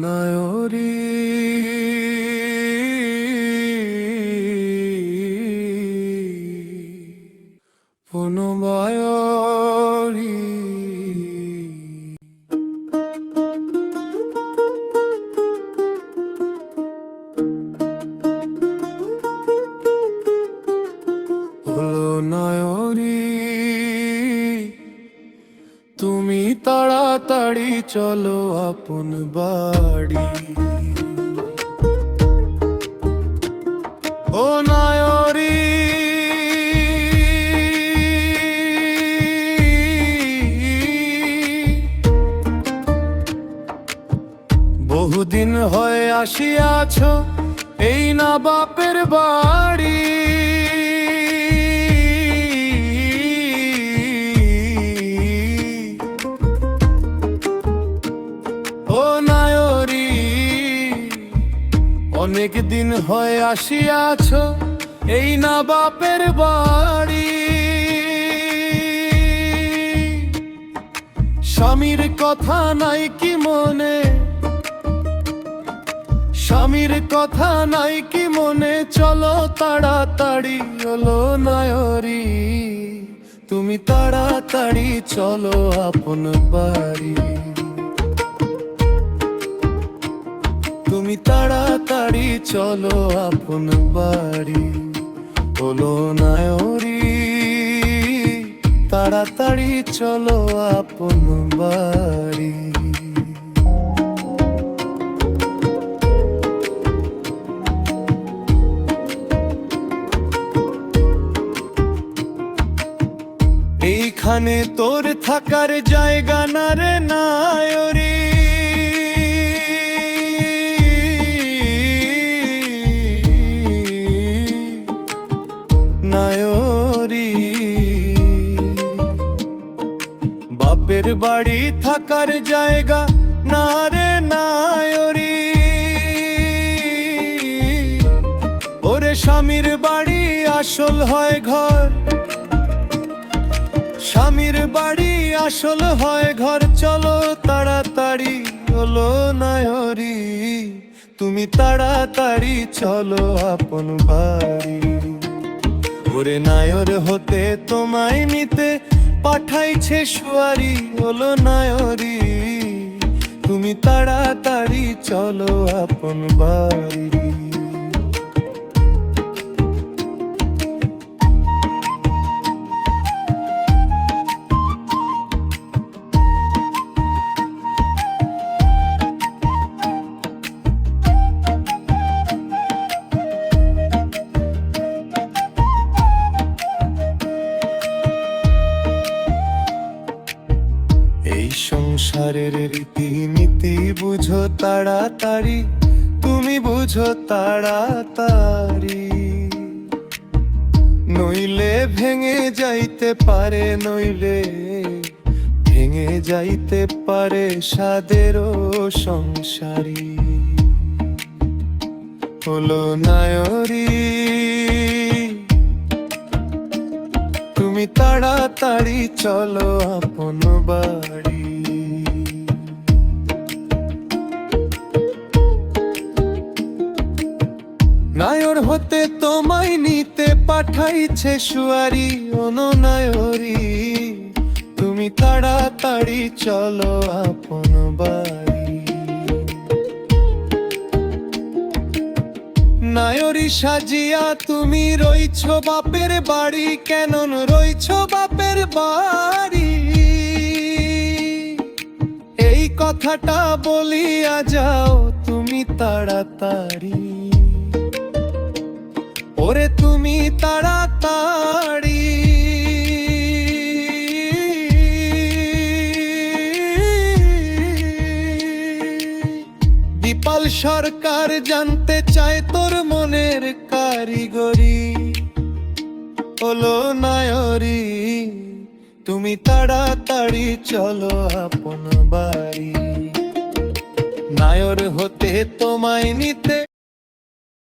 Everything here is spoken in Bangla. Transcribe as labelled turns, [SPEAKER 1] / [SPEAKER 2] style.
[SPEAKER 1] নায়রি পুনবায়রি নায়রি তুমি তাড়াতাড়ি চলো আপন বাড়ি। ও নায়রি বহুদিন হয়ে আসিয়াছ এই না বাপের বাড়ি। অনেক দিন হয়ে আসিয়াছ এই না বাপের বাড়ি। স্বামীর কথা নাই কি মনে, স্বামীর কথা নাই কি মনে, চলো তাড়াতাড়ি হলো নায়রি তুমি তাড়াতাড়ি চলো আপন বাড়ি। তুমি তাড়াতাড়ি চলো আপন বাড়ি। হলো নায়রি তাড়াতাড়ি চলো আপন বাড়ি। এইখানে তোর থাকার জায়গা না রে নায়রি। নায়রি বাপের বাড়ি থাকার জায়গা না রে নায়রি। ওরে স্বামীর বাড়ি আসল হয় ঘর, স্বামীর বাড়ি আসল হয় ঘর, চলো তাড়াতাড়ি হলো নায়রি তুমি তাড়াতাড়ি চলো আপন বাড়ি। ওরে নায়র হতে তোমায় নিতে পাঠাইছে শুয়ারি। হলো নায়রি তুমি তাড়াতাড়ি চলো আপন বাড়ি। এই সংসারের রীতিনীতি বুঝো তাড়াতাড়ি, তুমি বুঝো তাড়াতাড়ি, নইলে ভেঙে যাইতে পারে, নইলে ভেঙে যাইতে পারে সাদেরও সংসারী। হলো নায়রি তুমি তাড়াতাড়ি চলো আপন বাড়ি। নায়র হতে তোমায় নিতে পাঠাইছে শুয়ারি। ওনো নায়রি তুমি তাড়াতাড়ি চলো আপন বাড়ি। নায়রি সাজিয়া তুমি রইছ বাপের বাড়ি, কেন রইছ বাপের বাড়ি? এই কথাটা বলিয়া যাও তুমি তাড়াতাড়ি। ওরে তুমি তাড়াতাড়ি দীপাল সরকার জানতে চায় তোর মনের কারিগরি। হলো নায়রি তুমি তাড়াতাড়ি চলো আপন বাড়ি। নায়র হতে তোমায় নিতে